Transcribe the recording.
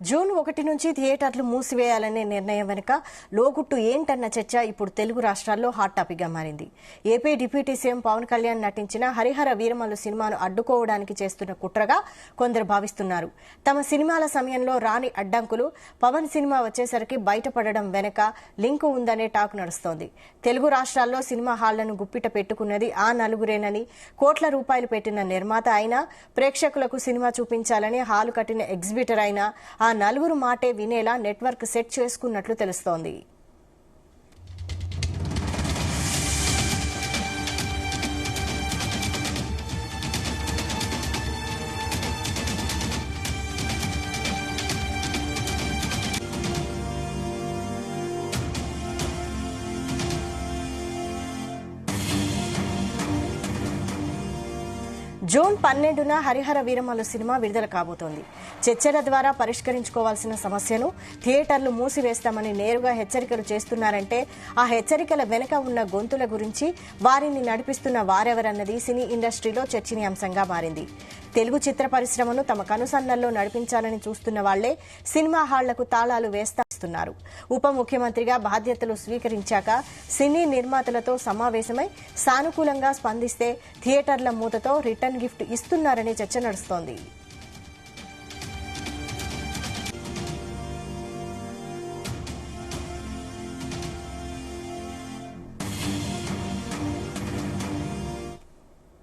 June 1 నుంచి థియేటర్లు మూసివేయాలనే నిర్ణయం వెనుక లోగుట్టు ఏంటన్న చర్చ ఇప్పుడు తెలుగు రాష్ట్రాల్లో హాట్ టాపిక్ గా మారింది. AP deputy CM Pawan Kalyan నటించిన హరిహర వీరమల్లు సినిమాను అడ్డుకోవడానికి చేస్తున్న కుట్రగా కొందరు భావిస్తున్నారు. తమ సినిమాల సమయంలో రాని అడ్డంకులు పవన్ సినిమా వచ్చేసరికి బయటపడడం వెనుక లింకు ఉందనే టాక్ నడుస్తోంది. తెలుగు రాష్ట్రాల్లో సినిమా హాళ్లను గుప్పిట పెట్టుకున్నది ఆ నలుగురేనని, కోట్ల రూపాయలు పెట్టిన నిర్మాత అయినా, ప్రేక్షకులకు సినిమా చూపించాలని హాలు కట్టిన ఎగ్జిబిటర్ అయినా ఆ నలుగురు మాటే వినేలా నెట్వర్క్ సెట్ చేసుకున్నట్లు తెలుస్తోంది. జూన్ 12న హరిహర వీరమల్లు సినిమా విడుదల కాబోతోంది. చర్చల ద్వారా పరిష్కరించుకోవాల్సిన సమస్యను థియేటర్లు మూసివేస్తామని నేరుగా హెచ్చరికలు చేస్తున్నారంటే ఆ హెచ్చరికల వెనుక ఉన్న గొంతుల గురించి, వారిని నడిపిస్తున్న వారెవరన్నది సినీ ఇండస్ట్రీలో చర్చనీయాంశంగా మారింది. తెలుగు చిత్ర పరిశ్రమను తమ కనుసన్నల్లో నడిపించాలని చూస్తున్న వాళ్లే సినిమా హాళ్లకు తాళాలు వేస్తున్నారు. ఉప ముఖ్యమంత్రిగా బాధ్యతలు స్వీకరించాక సినీ నిర్మాతలతో సమావేశమై సానుకూలంగా స్పందిస్తే థియేటర్ల మూతతో రిటర్న్ గిఫ్ట్ ఇస్తున్నారనే చర్చ నడుస్తోంది.